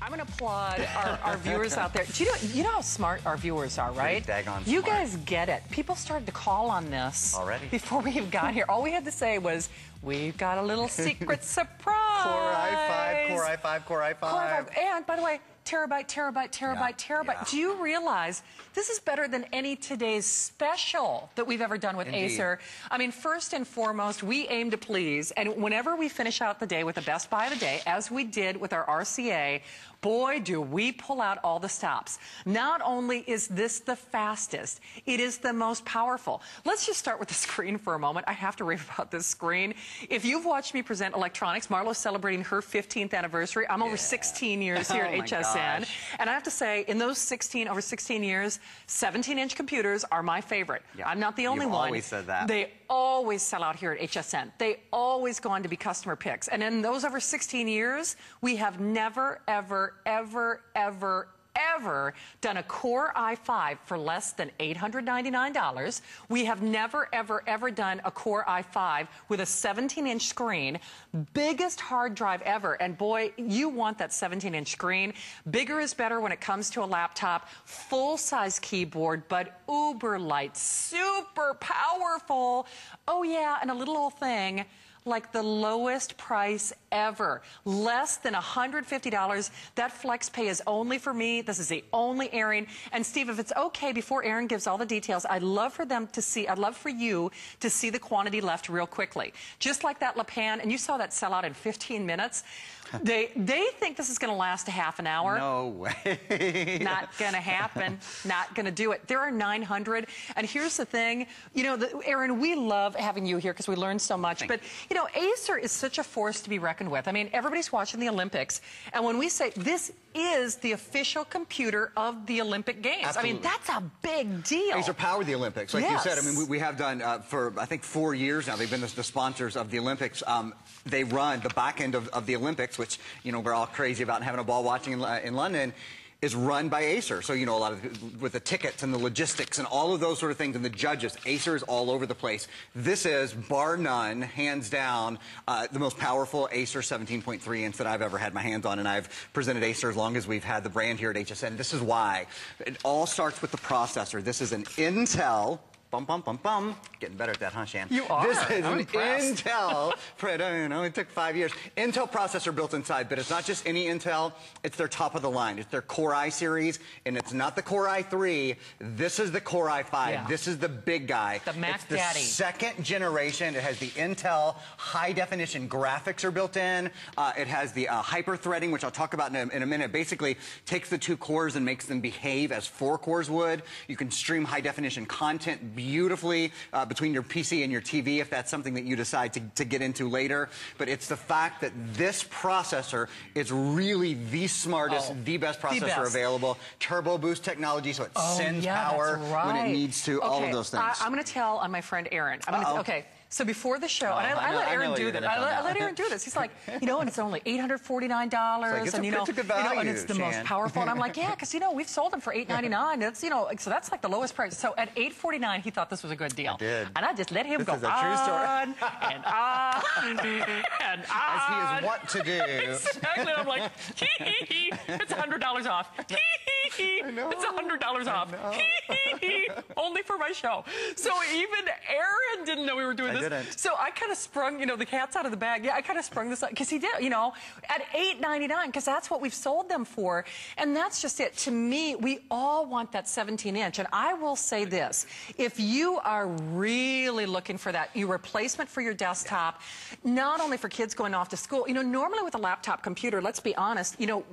I'm going to applaud our viewers out there. Do you know how smart our viewers are, right? Pretty daggone You smart. guys get it. People started to call on this already before we even got here. All we had to say was, we've got a little secret surprise. Core i5. And by the way, terabyte. Yeah. Do you realize this is better than any today's special that we've ever done with Indeed. Acer? I mean, first and foremost, we aim to please. And whenever we finish out the day with the best buy of the day, as we did with our RCA, boy, do we pull out all the stops. Not only is this the fastest, it is the most powerful. Let's just start with the screen for a moment. I have to rave about this screen. If you've watched me present electronics, Marlo's celebrating her 15th anniversary. I'm over 16 years here at HSN. And I have to say, in those over 16 years, 17-inch computers are my favorite. Yeah. I'm not the only You've one. always said that. They always sell out here at HSN. They always go on to be customer picks. And in those over 16 years, we have never, ever done a Core i5 for less than $899. We have never, ever done a Core i5 with a 17-inch screen, biggest hard drive ever. And boy, you want that 17-inch screen. Bigger is better when it comes to a laptop. Full-size keyboard, but uber light, super powerful. Oh yeah, and a little old thing like the lowest price ever, less than $150. That flex pay is only for me. This is the only airing. And Steve, if it's okay, before Aaron gives all the details, I'd love for you to see the quantity left real quickly. Just like that Le Pen, and you saw that sell out in 15 minutes. They think this is going to last a half an hour. No way. Not going to happen. Not going to do it. There are 900. And here's the thing. You know, Aaron, we love having you here because we learn so much. But, you know, Acer is such a force to be reckoned with. I mean, everybody's watching the Olympics. And when we say this is the official computer of the Olympic Games. Absolutely. I mean, that's a big deal. Acer powered the Olympics. Like you said, I mean, we have done for, I think, 4 years now. They've been the sponsors of the Olympics. They run the back end of the Olympics, which, you know, we're all crazy about and having a ball watching in London, is run by Acer. So, you know, a lot of, with the tickets and the logistics and all of those sort of things and the judges, Acer is all over the place. This is, bar none, hands down, the most powerful Acer 17.3 inch that I've ever had my hands on, and I've presented Acer as long as we've had the brand here at HSN. This is why. It all starts with the processor. This is an Intel... Getting better at that, huh, Shan? You are. This is I'm an impressed. Intel, you know, it took 5 years. Intel processor built inside, but it's not just any Intel, it's their top of the line. It's their Core i series, and it's not the Core i3. This is the Core i5. Yeah. This is the big guy. The Mac It's the Daddy. second generation. It has the Intel high-definition graphics are built in. It has the hyper-threading, which I'll talk about in a minute. Basically, takes the 2 cores and makes them behave as 4 cores would. You can stream high-definition content beautifully between your PC and your TV if that's something that you decide to get into later. But it's the fact that this processor is really the smartest, the best processor available. Turbo boost technology, so it sends power when it needs to, all of those things. I'm going to tell on my friend Aaron. Okay. So before the show, and I let Aaron do this. I let Aaron do this. He's like, you know, and it's only $849, and you know, it's a good value, and it's the most powerful. And I'm like, yeah, because you know we've sold them for $899. That's, you know, so that's like the lowest price. So at $849, he thought this was a good deal. I did. And I just let him go This is a true story. on and on and on. As he is wont to do. Exactly. I'm like, it's $100 off. It's $100 off. Only for my show. So even Aaron didn't know we were doing this. So I kind of sprung, you know, the cat's out of the bag. Yeah, I kind of sprung this up because he did, you know, at $899, because that's what we've sold them for. And that's just it. To me, we all want that 17-inch. And I will say this, if you are really looking for that, your replacement for your desktop, not only for kids going off to school, you know, normally with a laptop computer, let's be honest, you know,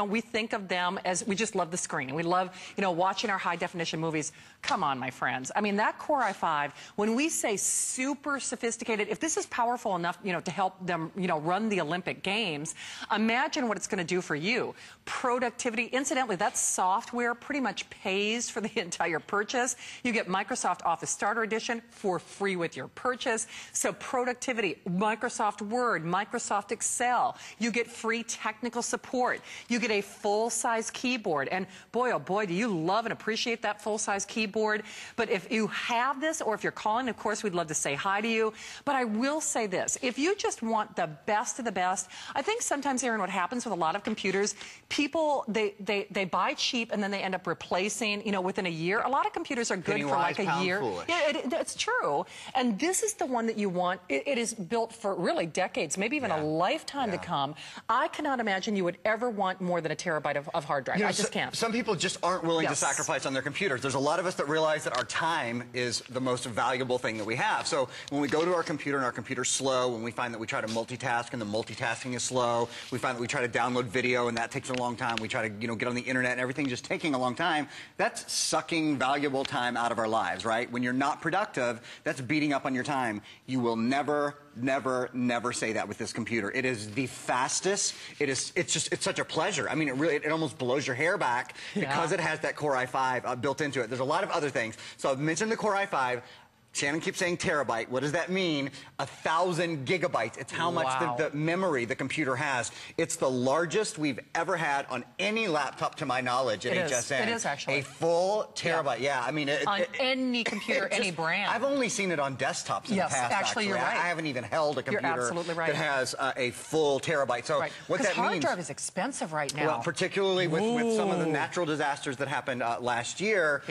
we think of them as, we just love the screen. And we love, you know, watching our high-definition movies. Come on, my friends. I mean, that Core i5, when we say super sophisticated, if this is powerful enough, you know, to help them, you know, run the Olympic Games, imagine what it's going to do for you. Productivity. Incidentally, that software pretty much pays for the entire purchase. You get Microsoft Office Starter Edition for free with your purchase. So productivity, Microsoft Word, Microsoft Excel. You get free technical support. You get a full-size keyboard. And boy, oh boy, do you love and appreciate that full-size keyboard. But if you have this, or if you're calling, of course, we'd love to say hi to you. But I will say this, if you just want the best of the best, I think sometimes, Aaron, what happens with a lot of computers, people, they buy cheap and then they end up replacing, you know, within a year. A lot of computers are good for like a year. Foolish. Yeah, it's true. And this is the one that you want. It is built for really decades, maybe even a lifetime to come. I cannot imagine you would ever want more than a terabyte of hard drive. You know, I just can't. Some people just aren't willing to sacrifice on their computers. There's a lot of us that realize that our time is the most valuable thing that we have. So when we go to our computer and our computer's slow, when we find that we try to multitask and the multitasking is slow, we find that we try to download video and that takes a long time, we try to, you know, get on the internet and everything just taking a long time, that's sucking valuable time out of our lives, right? When you're not productive, that's beating up on your time. You will never say that with this computer. It is the fastest. It's such a pleasure. I mean, it almost blows your hair back because it has that Core i5 built into it. There's a lot of other things. So I've mentioned the Core i5. Shannon keeps saying terabyte. What does that mean? 1,000 gigabytes. It's how much the memory the computer has. It's the largest we've ever had on any laptop, to my knowledge, at HSN. It is, actually. A full terabyte. Yeah, I mean... on any computer, any brand. I've only seen it on desktops in the past, actually. You're right. I haven't even held a computer that has a full terabyte. So what that means... Because hard drive is expensive right now. Well, particularly with some of the natural disasters that happened last year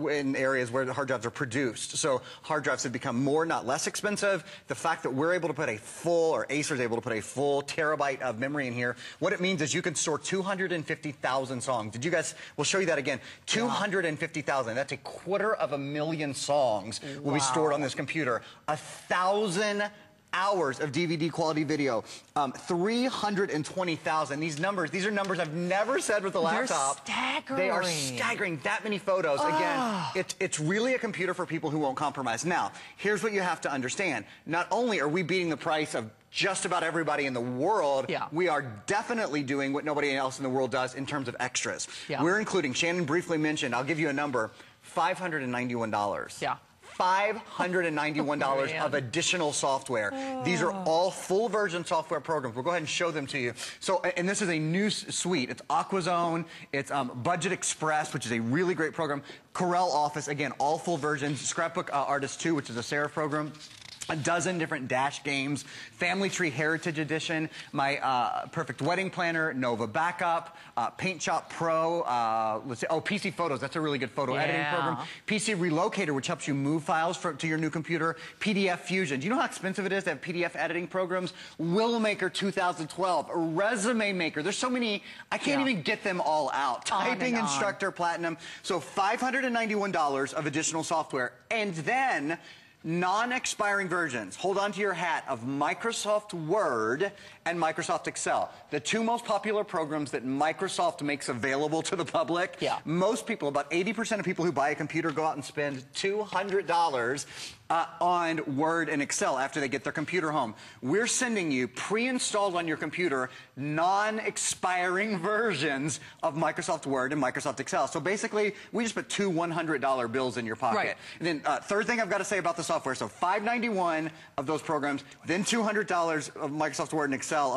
in areas where the hard drives are produced. So hard drives have become more, not less expensive. The fact that we're able to put a full, or Acer's able to put a full terabyte of memory in here, what it means is you can store 250,000 songs. Did you guys, we'll show you that again. 250,000, that's 250,000 songs will be stored on this computer. 1,000 hours of DVD quality video, 320,000. These are numbers I've never said with the laptop. They're staggering. They are staggering. That many photos. Again, it's really a computer for people who won't compromise. Now, here's what you have to understand. Not only are we beating the price of just about everybody in the world, we are definitely doing what nobody else in the world does in terms of extras. We're including, Shannon briefly mentioned, I'll give you a number, $591. $591 of additional software. These are all full version software programs. We'll go ahead and show them to you. So, and this is a new suite. It's AquaZone, it's Budget Express, which is a really great program. Corel Office, again, all full versions. Scrapbook Artist 2, which is a Serif program. A dozen different Dash games, Family Tree Heritage Edition, my Perfect Wedding Planner, Nova Backup, Paint Shop Pro, let's see, PC Photos, that's a really good photo editing program. PC Relocator, which helps you move files to your new computer. PDF Fusion. Do you know how expensive it is to have PDF editing programs? Willmaker 2012, Resume Maker. There's so many, I can't even get them all out. Typing Instructor Platinum. So $591 of additional software. And then non-expiring versions, hold on to your hat, of Microsoft Word and Microsoft Excel. The two most popular programs that Microsoft makes available to the public. Most people, about 80% of people who buy a computer go out and spend $200 on Word and Excel after they get their computer home. We're sending you pre-installed on your computer non-expiring versions of Microsoft Word and Microsoft Excel. So basically, we just put two $100 bills in your pocket. And then third thing I've got to say about the software, so $591 of those programs, then $200 of Microsoft Word and Excel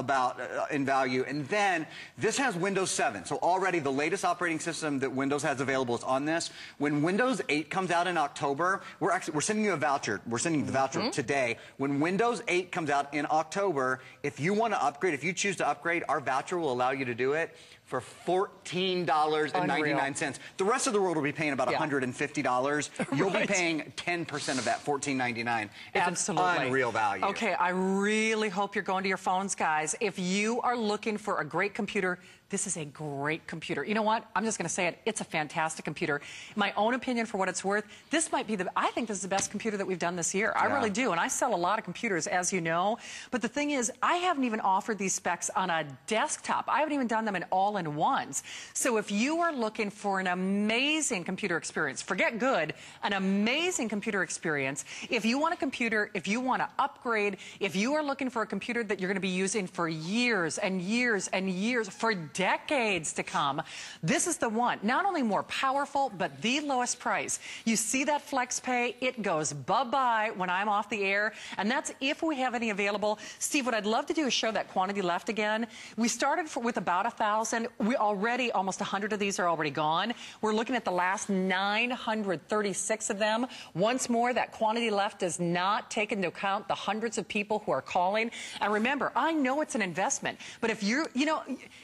in value, and then this has Windows 7. So already the latest operating system that Windows has available is on this. When Windows 8 comes out in October, we're sending you a voucher. We're sending the voucher today. When Windows 8 comes out in October, if you want to upgrade, if you choose to upgrade, our voucher will allow you to do it for $14.99. The rest of the world will be paying about $150. You'll be paying 10% of that, $14.99. It's an unreal value. Okay, I really hope you're going to your phones, guys. If you are looking for a great computer, this is a great computer. You know what? I'm just going to say it. It's a fantastic computer. My own opinion, for what it's worth, this might be I think this is the best computer that we've done this year. I really do. And I sell a lot of computers, as you know. But the thing is, I haven't even offered these specs on a desktop. I haven't even done them in all-in-ones. So if you are looking for an amazing computer experience, forget good, an amazing computer experience, if you want a computer, if you want to upgrade, if you are looking for a computer that you're going to be using for years and years and years, for decades to come. This is the one. Not only more powerful, but the lowest price. You see that FlexPay, it goes bye-bye when I'm off the air, and that's if we have any available. Steve, what I'd love to do is show that quantity left again. We started with about 1,000. We already, almost 100 of these are already gone. We're looking at the last 936 of them. Once more, that quantity left does not take into account the hundreds of people who are calling. And remember, I know it's an investment, but if you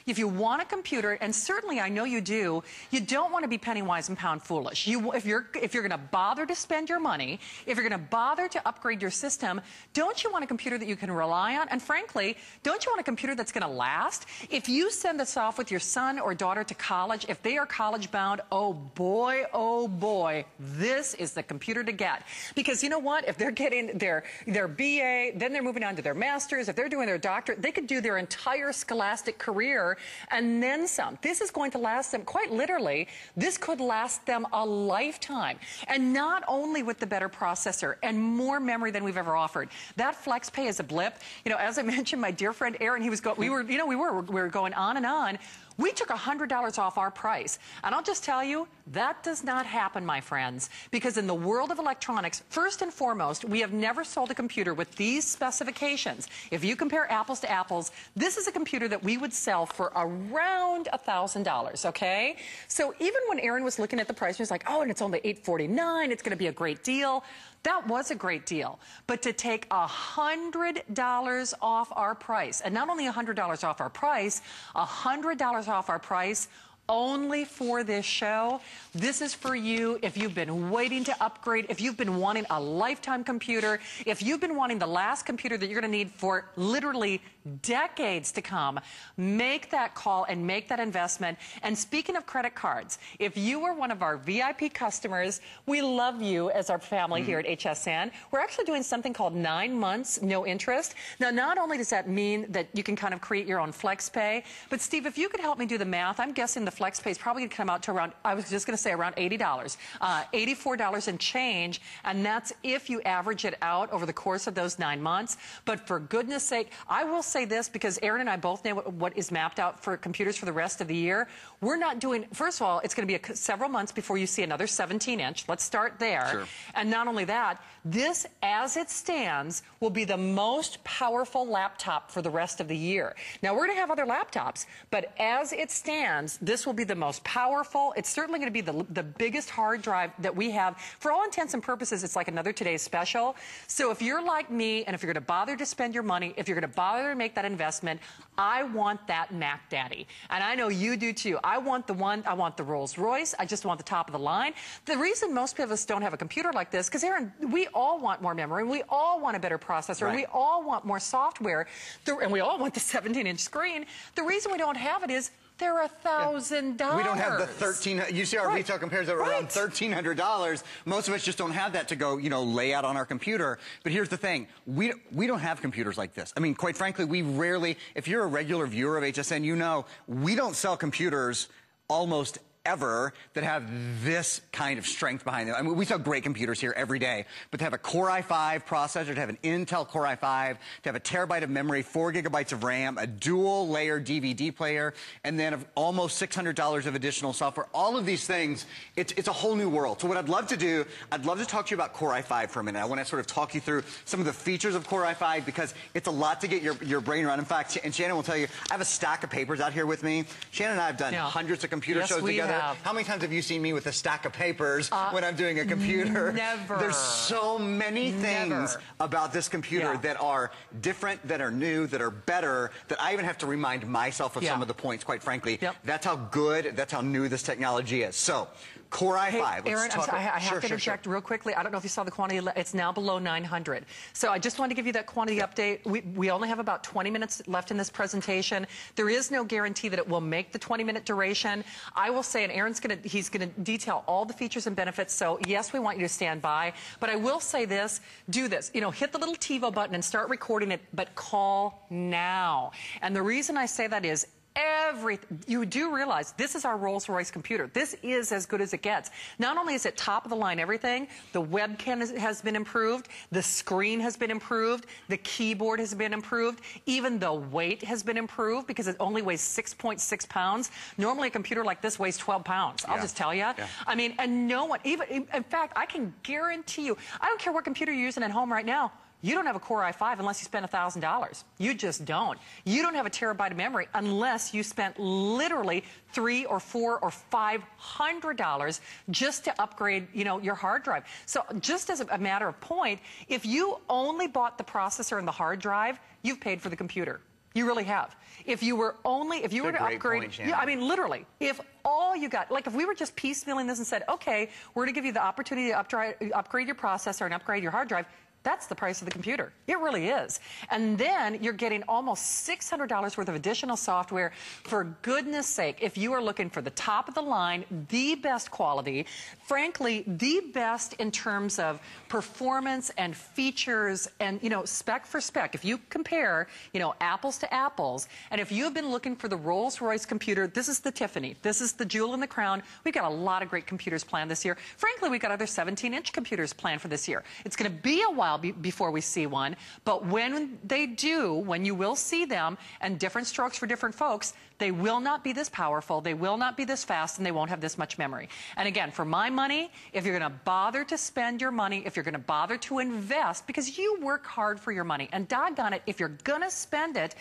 if you want a computer, and certainly I know you do, you don't want to be penny wise and pound foolish. If you're going to bother to spend your money, if you're going to bother to upgrade your system, don't you want a computer that you can rely on? And frankly, don't you want a computer that's going to last? If you send this off with your son or daughter to college, if they are college bound, oh boy, this is the computer to get. Because you know what? If they're getting their BA, then they're moving on to their master's, if they're doing their doctorate, they could do their entire scholastic career and then some. This is going to last them, quite literally, this could last them a lifetime. And not only with the better processor and more memory than we've ever offered. That FlexPay is a blip. You know, as I mentioned, my dear friend Aaron, he was we were going on and on. We took $100 off our price. And I'll just tell you, that does not happen, my friends, because in the world of electronics, first and foremost, we have never sold a computer with these specifications. If you compare apples to apples, this is a computer that we would sell for around $1,000, okay? So even when Aaron was looking at the price, he was like, oh, and it's only $849, it's going to be a great deal. That was a great deal. But to take $100 off our price, and not only $100 off our price, $100 off our price only for this show. This is for you if you've been waiting to upgrade, if you've been wanting a lifetime computer, if you've been wanting the last computer that you're going to need for literally decades to come. Make that call and make that investment. And speaking of credit cards, if you are one of our VIP customers, we love you as our family here at HSN. We're actually doing something called 9 months, no interest. Now, not only does that mean that you can kind of create your own FlexPay, but Steve, if you could help me do the math, I'm guessing the FlexPay is probably going to come out to around, I was just going to say around $80, $84 and change, and that's if you average it out over the course of those 9 months. But for goodness sake, I will say this because Aaron and I both know what is mapped out for computers for the rest of the year. We're not doing, first of all, it's going to be several months before you see another 17-inch. Let's start there. Sure. And not only that, this, as it stands, will be the most powerful laptop for the rest of the year. Now, we're going to have other laptops, but as it stands, this will be the most powerful. It's certainly going to be the biggest hard drive that we have. For all intents and purposes, it's like another Today's Special. So if you're like me, and if you're going to bother to spend your money, if you're going to bother to make that investment, I want that Mac Daddy. And I know you do too. I want the one, I want the Rolls Royce. I just want the top of the line. The reason most of us don't have a computer like this, because Aaron, we all want more memory, we all want a better processor, right. We all want more software, and we all want the 17-inch screen. The reason we don't have it is they're $1,000. We don't have the $1,300. You see our retail compares at around $1,300. Most of us just don't have that to go, you know, lay out on our computer. But here's the thing: we don't have computers like this. I mean, quite frankly, we rarely. If you're a regular viewer of HSN, you know we don't sell computers almost ever that have this kind of strength behind them. I mean, we sell great computers here every day, but to have a Core i5 processor, to have an Intel Core i5, to have a terabyte of memory, 4 gigabytes of RAM, a dual layer DVD player, and then almost $600 of additional software, all of these things, it's a whole new world. So what I'd love to do, I'd love to talk to you about Core i5 for a minute. I want to sort of talk you through some of the features of Core i5 because it's a lot to get your brain around. In fact, and Shannon will tell you, I have a stack of papers out here with me. Shannon and I have done hundreds of computer shows together. How many times have you seen me with a stack of papers when I'm doing a computer? Never. There's so many things about this computer that are different, that are new, that are better, that I even have to remind myself of some of the points, quite frankly. That's how good, that's how new this technology is. So, Core i5. Hey, Aaron, I have to interject real quickly. I don't know if you saw the quantity. It's now below 900. So I just wanted to give you that quantity update. We only have about 20 minutes left in this presentation. There is no guarantee that it will make the 20-minute duration. I will say, and Aaron's he's going to detail all the features and benefits. So yes, we want you to stand by. But I will say this: do this. You know, hit the little TiVo button and start recording it. But call now. And the reason I say that is, everything. You do realize this is our Rolls-Royce computer. This is as good as it gets. Not only is it top of the line everything, the webcam has been improved, the screen has been improved, the keyboard has been improved, even the weight has been improved because it only weighs 6.6 pounds. Normally a computer like this weighs 12 pounds. I'll just tell you. Yeah. I mean, and no one, even, in fact, I can guarantee you, I don't care what computer you're using at home right now, you don't have a Core i5 unless you spend $1,000. You just don't. You don't have a terabyte of memory unless you spent literally $300 or $400 or $500 just to upgrade, you know, your hard drive. So just as a matter of point, if you only bought the processor and the hard drive, you've paid for the computer. You really have. If you were to upgrade, yeah, I mean, literally, if all you got, like if we were just piecemealing this and said, okay, we're going to give you the opportunity to upgrade your processor and upgrade your hard drive, that's the price of the computer. It really is. And then you're getting almost $600 worth of additional software. For goodness sake, if you are looking for the top of the line, the best quality, frankly, the best in terms of performance and features and, you know, spec for spec. If you compare, you know, apples to apples, and if you've been looking for the Rolls-Royce computer, this is the Tiffany. This is the jewel in the crown. We've got a lot of great computers planned this year. Frankly, we've got other 17-inch computers planned for this year. It's going to be a while before we see one, but when they do, when you will see them, and different strokes for different folks, they will not be this powerful, they will not be this fast, and they won't have this much memory. And again, for my money, if you're going to bother to spend your money, if you're going to bother to invest, because you work hard for your money, and doggone it, if you're going to spend it,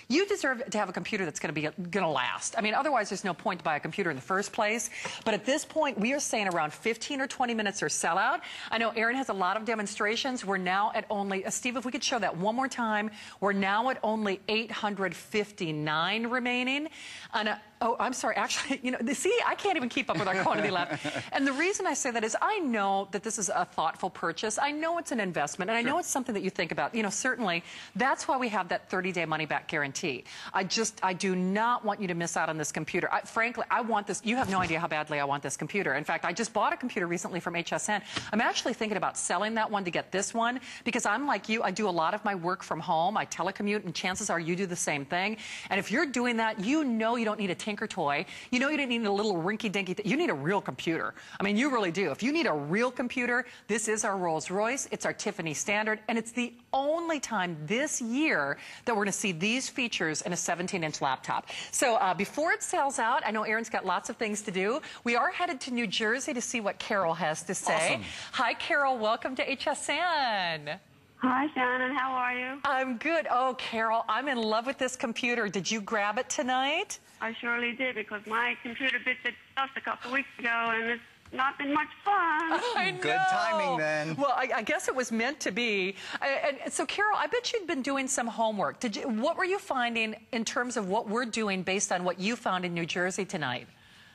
you deserve to have a computer that's going to last. I mean, otherwise there's no point to buy a computer in the first place. But at this point, we are saying around 15 or 20 minutes or sellout. I know Aaron has a lot of demonstrations. We're now at only, Steve, if we could show that one more time, we're now at only 859 remaining. And oh, I'm sorry, actually, you know, see, I can't even keep up with our quantity left. And the reason I say that is I know that this is a thoughtful purchase. I know it's an investment, and I know it's something that you think about. You know, certainly, that's why we have that 30-day money-back guarantee. I do not want you to miss out on this computer. Frankly, I want this. You have no idea how badly I want this computer. In fact, I just bought a computer recently from HSN. I'm actually thinking about selling that one to get this one, because I'm like you. I do a lot of my work from home. I telecommute, and chances are you do the same thing. And if you're doing that, you know you don't need a tinker toy. You know you don't need a little rinky-dinky thing. You need a real computer. I mean, you really do. If you need a real computer, this is our Rolls-Royce. It's our Tiffany standard, and it's the only time this year that we're going to see these features in a 17-inch laptop. So before it sells out, I know Aaron's got lots of things to do. We are headed to New Jersey to see what Carol has to say. Awesome. Hi, Carol. Welcome to HSN. Hi, Shannon. How are you? I'm good. Oh, Carol, I'm in love with this computer. Did you grab it tonight? I surely did, because my computer bit the dust a couple weeks ago, and it's not been much fun. I know. Good timing, then. Well, I guess it was meant to be. And so, Carol, I bet you'd been doing some homework. What were you finding in terms of what we're doing based on what you found in New Jersey tonight?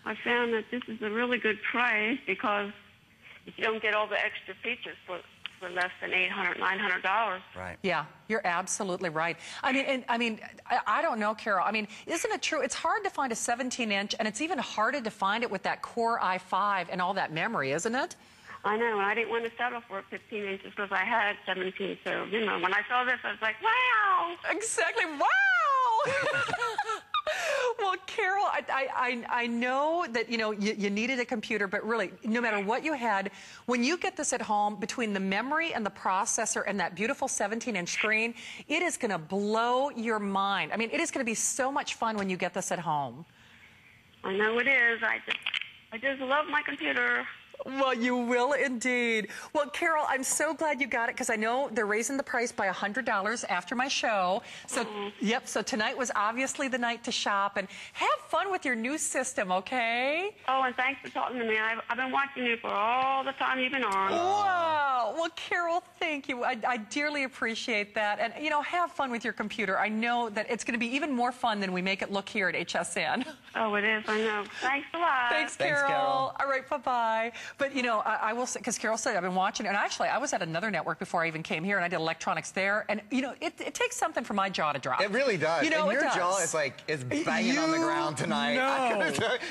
I found that this is a really good price, because you don't get all the extra features for less than $800, $900. Right. Yeah, you're absolutely right. I mean, I don't know, Carol. I mean, isn't it true? It's hard to find a 17-inch, and it's even harder to find it with that Core i5 and all that memory, isn't it? I know, and I didn't want to settle for 15 inches because I had 17. So, you know, when I saw this, I was like, wow! Exactly, wow! Well, Carol, I know that, you know, you needed a computer, but really, no matter what you had, when you get this at home, between the memory and the processor and that beautiful 17-inch screen, it is going to blow your mind. I mean, it is going to be so much fun when you get this at home. I know it is. I just love my computer. Well, you will indeed. Well, Carol, I'm so glad you got it, because I know they're raising the price by $100 after my show. So, yep, so tonight was obviously the night to shop, and have fun with your new system, okay? Oh, and thanks for talking to me. I've been watching you for all the time you've been on. Wow. Well, Carol, thank you. I dearly appreciate that. And, you know, have fun with your computer. I know that it's going to be even more fun than we make it look here at HSN. Oh, it is. I know. Thanks a lot. Thanks, Carol. Thanks, Carol. All right, bye-bye. But, you know, I will say, because Carol said I've been watching, and actually I was at another network before I even came here, and I did electronics there, and, you know, it takes something for my jaw to drop. It really does. You know, and your jaw is like, is banging on the ground tonight.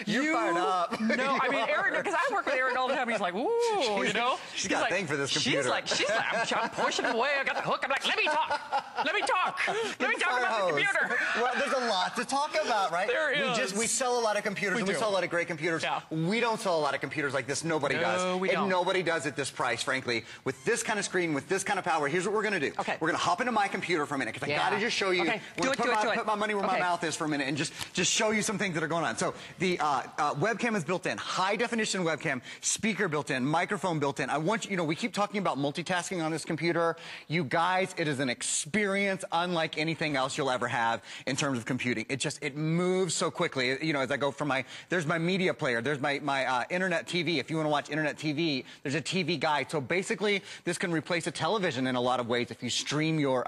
You're fired up. No, I mean, Aaron, because I work with Aaron all the time, he's like, ooh, you know. She's got a thing for this computer. She's like, I'm pushing away, I got the hook, I'm like, let me talk. Let me talk about the computer. Well, there's a lot to talk about, right? There is. We sell a lot of computers, and we sell a lot of great computers. Yeah. We don't sell a lot of computers like this. Nobody does. We don't. Nobody does at this price, frankly. With this kind of screen, with this kind of power, here's what we're going to do. Okay. We're going to hop into my computer for a minute, because I got to just show you. Okay. Put my money where my mouth is for a minute and just show you some things that are going on. So the webcam is built in, high definition webcam, speaker built in, microphone built in. I want you know, we keep talking about multitasking on this computer. You guys, it is an experience unlike anything else you'll ever have in terms of computing. It moves so quickly. You know, as I go from there's my media player, there's my internet TV. If you want to watch internet TV, there's a TV guide. So basically, this can replace a television in a lot of ways if you stream your,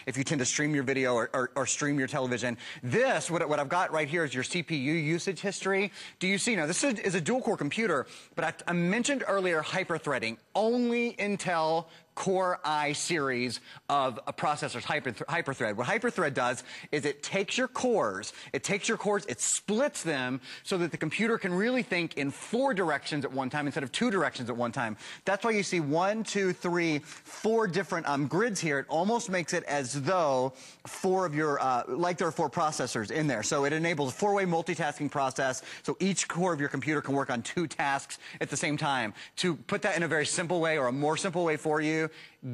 if you tend to stream your video or stream your television. This, what I've got right here is your CPU usage history. Do you see now? This is a dual-core computer, but I mentioned earlier hyper-threading. Only Intel Core I series of processors, hyperthread. What hyperthread does is it takes your cores, it splits them so that the computer can really think in 4 directions at one time instead of 2 directions at one time. That's why you see 1, 2, 3, 4 different grids here. It almost makes it as though 4 of your, like there are 4 processors in there. So it enables a 4-way multitasking process, so each core of your computer can work on 2 tasks at the same time. To put that in a very simple way, or a more simple way for you,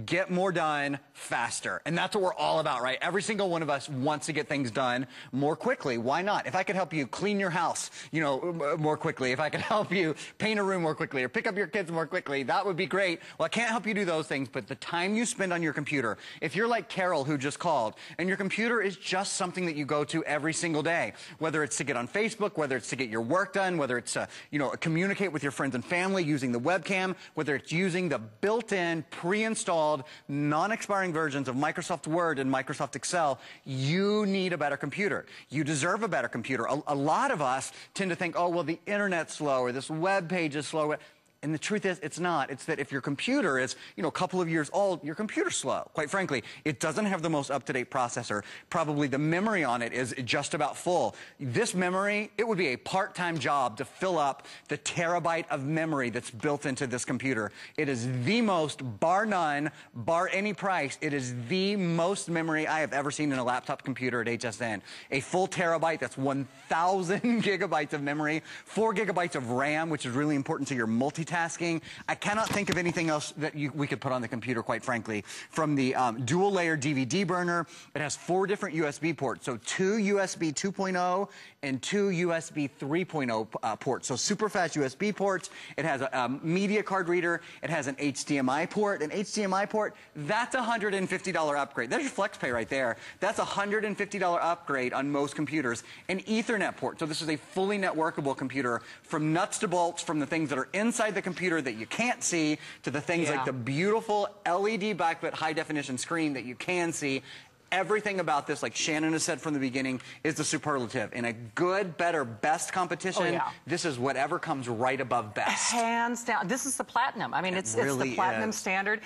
get more done faster. And that's what we're all about, right? Every single one of us wants to get things done more quickly. Why not? If I could help you clean your house, you know, more quickly, if I could help you paint a room more quickly or pick up your kids more quickly, that would be great. Well, I can't help you do those things, but the time you spend on your computer, if you're like Carol who just called, and your computer is just something that you go to every single day, whether it's to get on Facebook, whether it's to get your work done, whether it's to, you know, communicate with your friends and family using the webcam, whether it's using the built-in, pre-installed, non-expiring versions of Microsoft Word and Microsoft Excel, you need a better computer. You deserve a better computer. A lot of us tend to think, oh, well, the internet's slow, or this web page is slow. And the truth is, it's not. It's that if your computer is, you know, a couple of years old, your computer's slow. Quite frankly, it doesn't have the most up-to-date processor. Probably the memory on it is just about full. This memory, it would be a part-time job to fill up the terabyte of memory that's built into this computer. It is the most, bar none, bar any price, it is the most memory I have ever seen in a laptop computer at HSN. A full terabyte, that's 1,000 gigabytes of memory, 4 gigabytes of RAM, which is really important to your multitasking. I cannot think of anything else that we could put on the computer, quite frankly. From the dual-layer DVD burner, it has 4 different USB ports. So 2 USB 2.0 and 2 USB 3.0 ports. So super fast USB ports. It has a media card reader. It has an HDMI port. An HDMI port, that's a $150 upgrade. There's your FlexPay right there. That's a $150 upgrade on most computers. An Ethernet port. So this is a fully networkable computer, from nuts to bolts, from the things that are inside the computer that you can't see to the things like the beautiful LED backlit high definition screen that you can see. Everything about this, like Shannon has said from the beginning, is the superlative. In a good, better, best competition, this is whatever comes right above best. Hands down. This is the platinum. I mean, it's the platinum standard.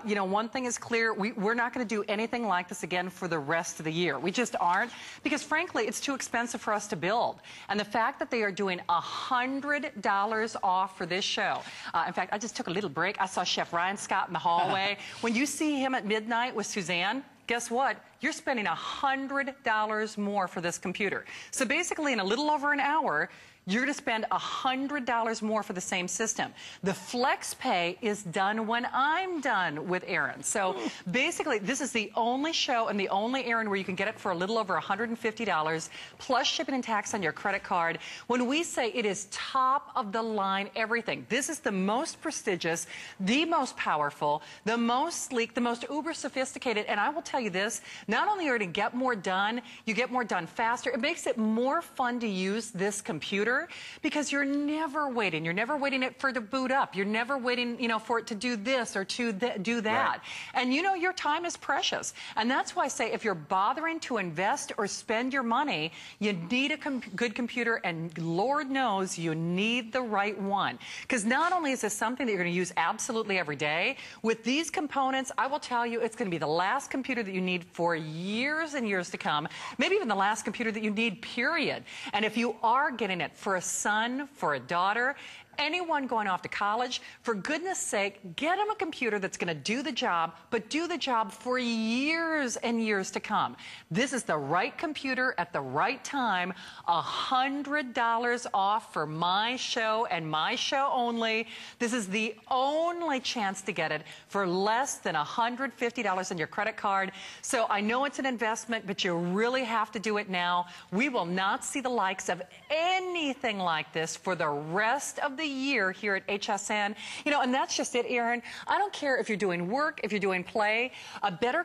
You know, one thing is clear. We're not going to do anything like this again for the rest of the year. We just aren't, because frankly, it's too expensive for us to build. And the fact that they are doing $100 off for this show. In fact, I just took a little break. I saw Chef Ryan Scott in the hallway. When you see him at midnight with Suzanne, guess what? You're spending $100 more for this computer. So basically, in a little over an hour, you're going to spend $100 more for the same system. The FlexPay is done when I'm done with Aaron. So basically, this is the only show and the only Aaron where you can get it for a little over $150, plus shipping and tax on your credit card. When we say it is top of the line everything, this is the most prestigious, the most powerful, the most sleek, the most uber sophisticated. And I will tell you this, not only are you going to get more done, you get more done faster. It makes it more fun to use this computer. computer because you're never waiting. You're never waiting for it to boot up. You're never waiting, you know, for it to do this or to do that. Right. And you know, your time is precious. And that's why I say if you're bothering to invest or spend your money, you need a good computer, and Lord knows you need the right one. Because not only is this something that you're going to use absolutely every day, with these components, I will tell you, it's going to be the last computer that you need for years and years to come, maybe even the last computer that you need, period. And if you are getting it for a son, for a daughter, anyone going off to college, for goodness sake, get them a computer that's going to do the job, but do the job for years and years to come. This is the right computer at the right time. $100 off for my show and my show only. This is the only chance to get it for less than $150 on your credit card. So I know it's an investment, but you really have to do it now. We will not see the likes of anything like this for the rest of the year here at HSN. You know, and that's just it, Aaron. I don't care if you're doing work, if you're doing play. A better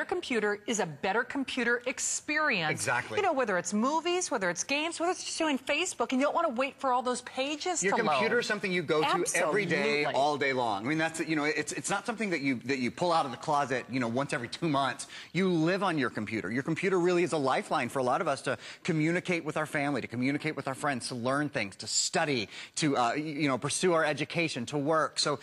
computer is a better computer experience. Exactly. You know, whether it's movies, whether it's games, whether it's just doing Facebook, and you don't want to wait for all those pages to load. Your computer is something you go to every day, all day long. I mean, that's, you know, it's not something that you pull out of the closet, you know, once every 2 months. You live on your computer. Your computer really is a lifeline for a lot of us to communicate with our family, to communicate with our friends, to learn things, to study, to you know, pursue our education, to work. So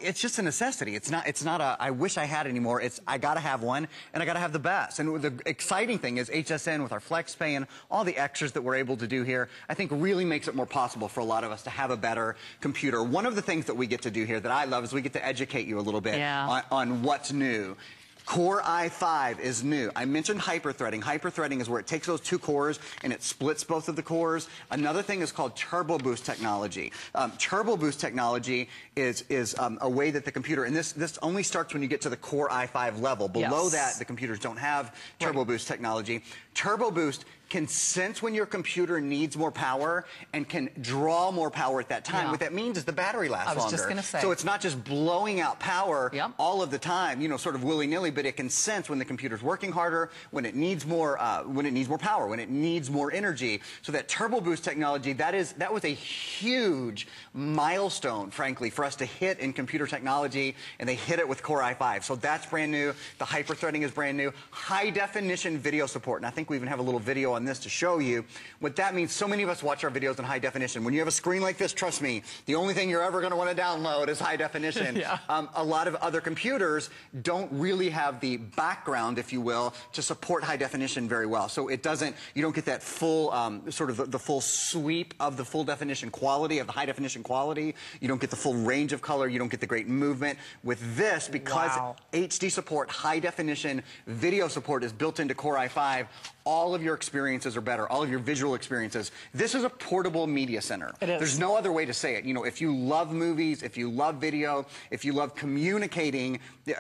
it's just a necessity. It's not a I wish I had anymore. It's I gotta have one, and I gotta have the best. And the exciting thing is HSN, with our FlexPay and all the extras that we're able to do here, I think really makes it more possible for a lot of us to have a better computer. One of the things that we get to do here that I love is we get to educate you a little bit on what's new. Core i5 is new. I mentioned hyperthreading. Hyperthreading is where it takes those two cores and it splits both of the cores. Another thing is called Turbo Boost technology. Turbo Boost technology is a way that the computer, and this only starts when you get to the Core i5 level. Below that, the computers don't have Turbo Boost technology. Turbo Boost can sense when your computer needs more power and can draw more power at that time. What that means is the battery lasts longer. I was just going to say. So it's not just blowing out power all of the time, you know, sort of willy-nilly, but it can sense when the computer's working harder, when it needs more power, when it needs more energy. So that Turbo Boost technology, that was a huge milestone, frankly, for us to hit in computer technology, and they hit it with Core i5. So that's brand new. The hyperthreading is brand new. High definition video support, and I think we even have a little video on this to show you what that means. So many of us watch our videos in high definition. When you have a screen like this, trust me, the only thing you're ever going to want to download is high definition. A lot of other computers don't really have the background, if you will, to support high definition very well. So it doesn't, you don't get that full, sort of the full sweep of the full definition quality, of the high definition quality. You don't get the full range of color. You don't get the great movement. With this, because HD support, high definition video support is built into Core i5, all of your experiences are better, all of your visual experiences. This is a portable media center. It is. There's no other way to say it. You know, if you love movies, if you love video, if you love communicating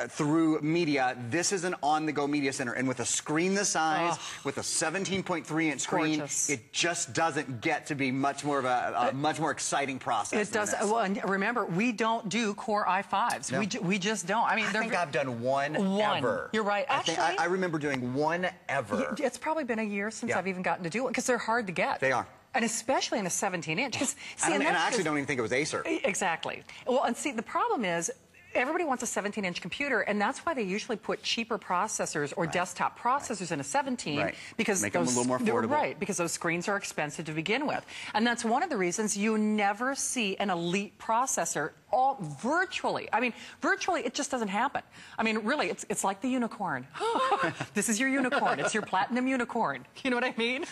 through media, this is an on-the-go media center. And with a screen this size, with a 17.3-inch screen, it just doesn't get to be much more of a much more exciting process. It does. Well, and remember, we don't do Core i5s. No. We just don't. I mean, I think I've done one ever. You're right. Actually, I remember doing one ever. It's probably been a year since I've even gotten to do it, because they're hard to get. They are. And especially in a 17-inch. And I actually don't even think it was Acer. Exactly. Well, and see, the problem is, everybody wants a 17-inch computer, and that's why they usually put cheaper processors or desktop processors in a 17, because make them a little more affordable. Because those screens are expensive to begin with. And that's one of the reasons you never see an elite processor virtually. I mean, virtually, it just doesn't happen. I mean, really, it's like the unicorn. This is your unicorn. It's your platinum unicorn. You know what I mean?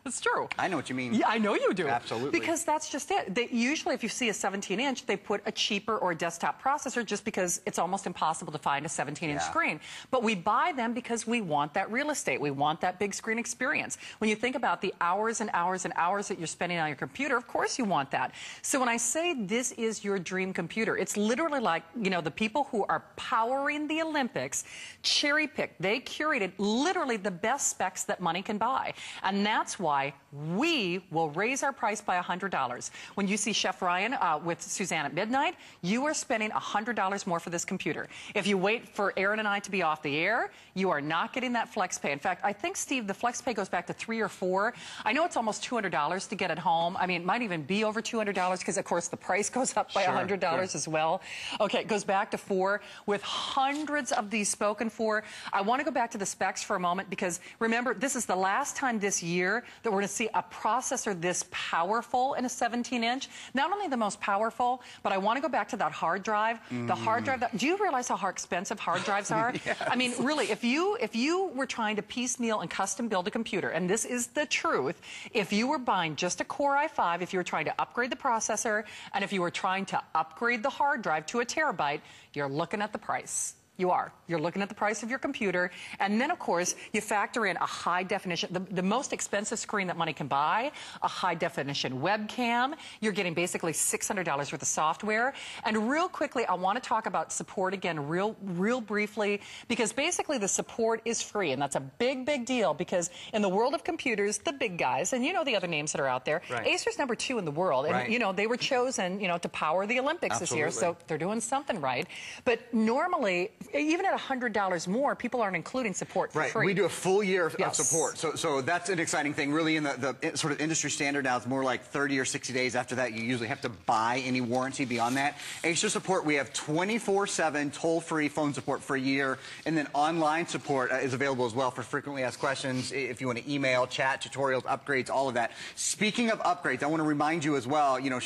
It's true. I know what you mean. Yeah, I know you do. Absolutely. Because that's just it. Usually, if you see a 17-inch, they put a cheaper or a desktop processor just because it's almost impossible to find a 17-inch screen. But we buy them because we want that real estate. We want that big screen experience. When you think about the hours and hours and hours that you're spending on your computer, of course you want that. So when I say this is your dream computer, it's literally like, you know, the people who are powering the Olympics cherry-picked. They curated literally the best specs that money can buy. And that's why why we will raise our price by $100. When you see Chef Ryan with Suzanne at midnight, you are spending $100 more for this computer. If you wait for Aaron and I to be off the air, you are not getting that flex pay. In fact, I think, Steve, the flex pay goes back to $3 or $4. I know it's almost $200 to get it home. I mean, it might even be over $200 because, of course, the price goes up by $100 as well. Okay, it goes back to $4 with hundreds of these spoken for. I want to go back to the specs for a moment because, remember, this is the last time this year that we're going to see a processor this powerful in a 17-inch. Not only the most powerful, but I want to go back to that hard drive. The hard drive, do you realize how expensive hard drives are? Yes. I mean, really, if you were trying to piecemeal and custom build a computer, and this is the truth, if you were buying just a Core i5, if you were trying to upgrade the processor, and if you were trying to upgrade the hard drive to a terabyte, you're looking at the price. You are. You're looking at the price of your computer. And then, of course, you factor in a high definition, the most expensive screen that money can buy, a high definition webcam. You're getting basically $600 worth of software. And real quickly, I want to talk about support again real briefly, because basically the support is free. And that's a big, big deal because in the world of computers, the big guys, and you know the other names that are out there, Acer's #2 in the world. And, you know, they were chosen, you know, to power the Olympics this year. So they're doing something right. But normally, even at $100 more, people aren't including support for free. We do a full year of support. So that's an exciting thing. Really, in the sort of industry standard now, it's more like 30 or 60 days. After that, you usually have to buy any warranty beyond that. Acer support, we have 24/7 toll-free phone support for a year. And then online support is available as well for frequently asked questions. If you want to email, chat, tutorials, upgrades, all of that. Speaking of upgrades, I want to remind you as well, you know,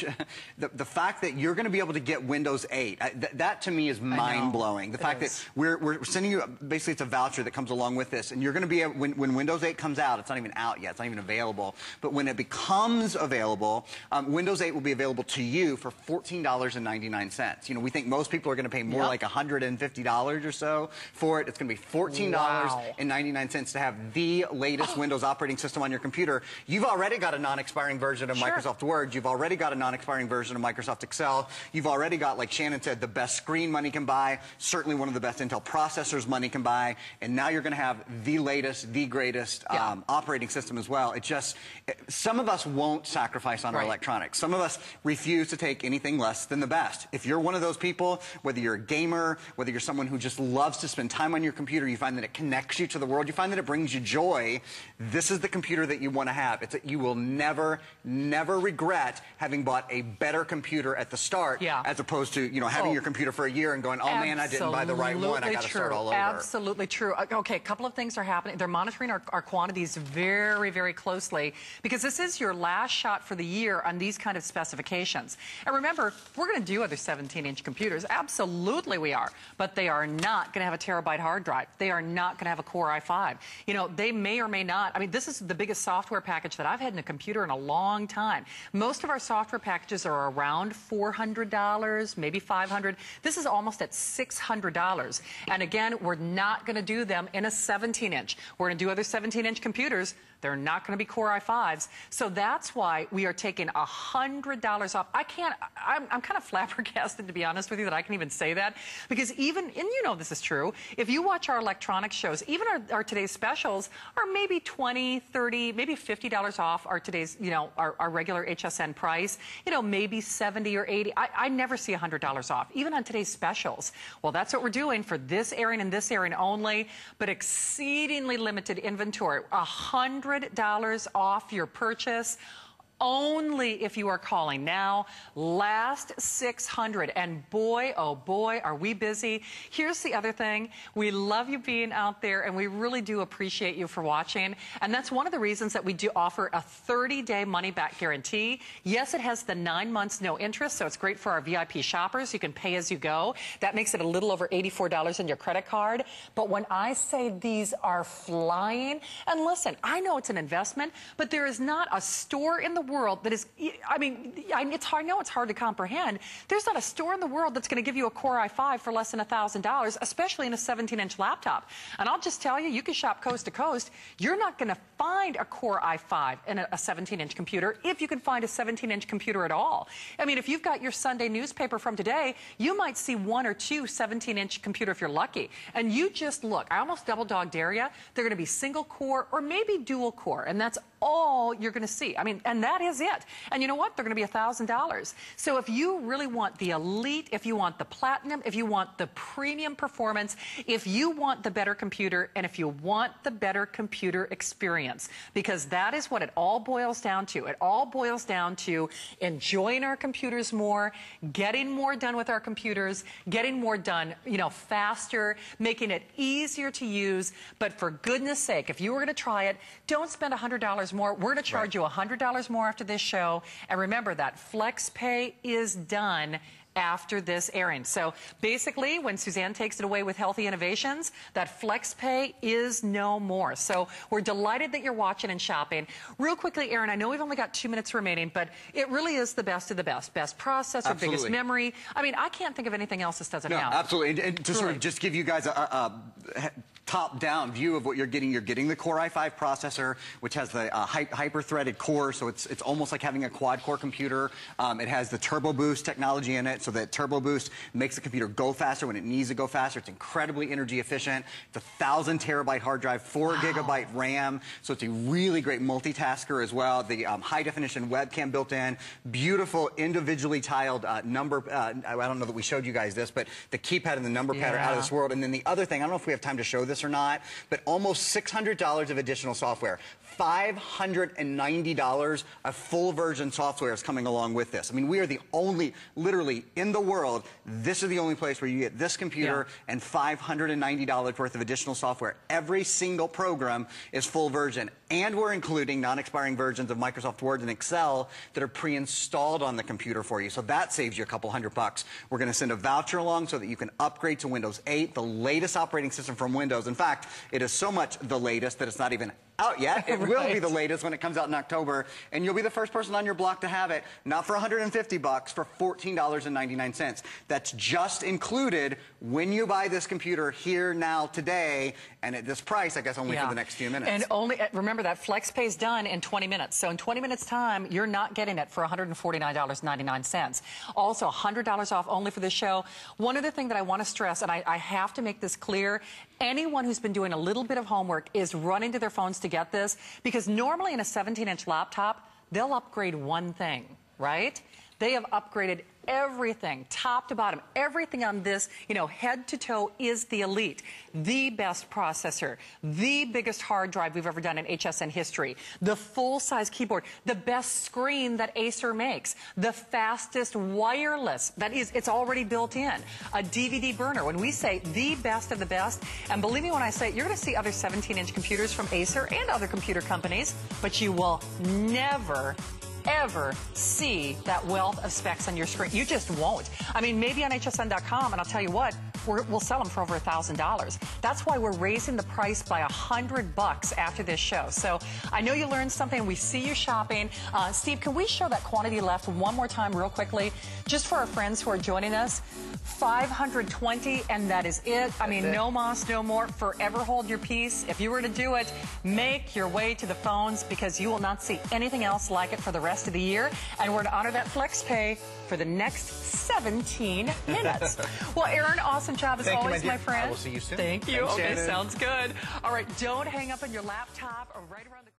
the fact that you're going to be able to get Windows 8, that to me is mind-blowing. The fact that we're sending you, basically it's a voucher that comes along with this, and you're going to be able, when Windows 8 comes out, it's not even out yet, it's not even available, but when it becomes available, Windows 8 will be available to you for $14.99. You know, we think most people are going to pay more like $150 or so for it. It's going to be $14.99 to have the latest Windows operating system on your computer. You've already got a non-expiring version of Microsoft Word. You've already got a non-expiring version of Microsoft Excel. You've already got, like Shannon said, the best screen money can buy, certainly one of the best Intel processors money can buy, and now you're going to have the latest, the greatest operating system as well. It just, some of us won't sacrifice on our electronics. Some of us refuse to take anything less than the best. If you're one of those people, whether you're a gamer, whether you're someone who just loves to spend time on your computer, you find that it connects you to the world, you find that it brings you joy, this is the computer that you want to have. You will never, never regret having bought a better computer at the start, as opposed to, you know, having your computer for a year and going, oh man, I didn't buy the right one. I got to start all over. Absolutely true. Okay, a couple of things are happening. They're monitoring our quantities very, very closely because this is your last shot for the year on these kind of specifications. And remember, we're going to do other 17-inch computers. Absolutely we are. But they are not going to have a terabyte hard drive. They are not going to have a Core i5. You know, they may or may not. I mean, this is the biggest software package that I've had in a computer in a long time. Most of our software packages are around $400, maybe $500. This is almost at $600. And again, we're not going to do them in a 17-inch. We're going to do other 17-inch computers. They're not going to be Core i5s. So that's why we are taking $100 off. I'm kind of flabbergasted, to be honest with you, that I can even say that. Because even, and you know this is true, if you watch our electronics shows, even our today's specials are maybe $20, $30, maybe $50 off our today's, you know, our regular HSN price. You know, maybe $70 or $80. I never see $100 off, even on today's specials. Well, that's what we're doing for this airing and this airing only, but exceedingly limited inventory. $100 off your purchase. Only if you are calling now. Last 600. And boy, oh boy, are we busy. Here's the other thing. We love you being out there, and we really do appreciate you for watching. And that's one of the reasons that we do offer a 30-day money-back guarantee. Yes, it has the 9 months no interest, so it's great for our VIP shoppers. You can pay as you go. That makes it a little over $84 on your credit card. But when I say these are flying, and listen, I know it's an investment, but there is not a store in the world that is, I mean, it's hard, I know it's hard to comprehend. There's not a store in the world that's going to give you a Core i5 for less than $1,000, especially in a 17-inch laptop. And I'll just tell you, you can shop coast to coast. You're not going to find a Core i5 in a 17-inch computer if you can find a 17-inch computer at all. I mean, if you've got your Sunday newspaper from today, you might see 1 or 2 17-inch computer if you're lucky. And you just look. I almost double dog dare you. They're going to be single core or maybe dual core, and that's all you're going to see. I mean, and that is it. And you know what? They're going to be $1,000. So if you really want the elite, if you want the platinum, if you want the premium performance, if you want the better computer, and if you want the better computer experience, because that is what it all boils down to. It all boils down to enjoying our computers more, getting more done with our computers, getting more done, faster, making it easier to use. But for goodness sake, if you were going to try it, don't spend $100 more. We're going to charge you $100 more after this show. And remember that Flex Pay is done after this airing. So basically, when Suzanne takes it away with Healthy Innovations, that Flex Pay is no more. So we're delighted that you're watching and shopping. Real quickly, Aaron, I know we've only got 2 minutes remaining, but it really is the best of the best. Best processor, absolutely. Biggest memory. I mean, I can't think of anything else this doesn't have. Absolutely. And to sort of just give you guys a top-down view of what you're getting the Core i5 processor, which has the hyper-threaded core, so it's almost like having a quad-core computer. It has the Turbo Boost technology in it, so that Turbo Boost makes the computer go faster when it needs to go faster. It's incredibly energy efficient. It's a 1,000-terabyte hard drive, 4-gigabyte RAM, so it's a really great multitasker as well. The high-definition webcam built in, beautiful individually tiled number. I don't know that we showed you guys this, but the keypad and the number pad are out of this world. And then the other thing, I don't know if we have time to show this or not, but almost $600 of additional software. $590 of full version software is coming along with this. I mean, we are the only, literally, in the world, this is the only place where you get this computer and $590 worth of additional software. Every single program is full version. And we're including non-expiring versions of Microsoft Word and Excel that are pre-installed on the computer for you. So that saves you a couple $100. We're going to send a voucher along so that you can upgrade to Windows 8, the latest operating system from Windows. In fact, it is so much the latest that it's not even out yet. It will be the latest when it comes out in October, and you'll be the first person on your block to have it, not for $150, for $14.99. That's just included when you buy this computer here, now, today, and at this price, I guess only for the next few minutes. And only, remember that Flex Pay is done in 20 minutes. So in 20 minutes time, you're not getting it for $149.99. Also, $100 off only for this show. One other thing that I want to stress, and I have to make this clear, anyone who's been doing a little bit of homework is running to their phones to get this, because normally in a 17-inch laptop, they'll upgrade one thing, right? They have upgraded everything, top to bottom. Everything on this, head to toe is the elite. The best processor, the biggest hard drive we've ever done in HSN history, the full-size keyboard, the best screen that Acer makes, the fastest wireless, that is, it's already built in, a DVD burner. When we say the best of the best, and believe me when I say it, you're going to see other 17-inch computers from Acer and other computer companies, but you will never ever see that wealth of specs on your screen. You just won't. I mean, maybe on hsn.com, and I'll tell you what, we'll sell them for over $1,000. That's why we're raising the price by $100 after this show. So I know you learned something. We see you shopping. Steve, can we show that quantity left one more time real quickly? Just for our friends who are joining us, 520, and that is it. I mean, no mas, no more. Forever hold your peace. If you were to do it, make your way to the phones, because you will not see anything else like it for the rest of the year. And we're to honor that Flex Pay for the next 17 minutes. Well, Aaron, awesome job as always, my friend. I will see you soon. Thank you. Thanks, okay, Shannon. sounds good. All right, don't hang up on your laptop or right around the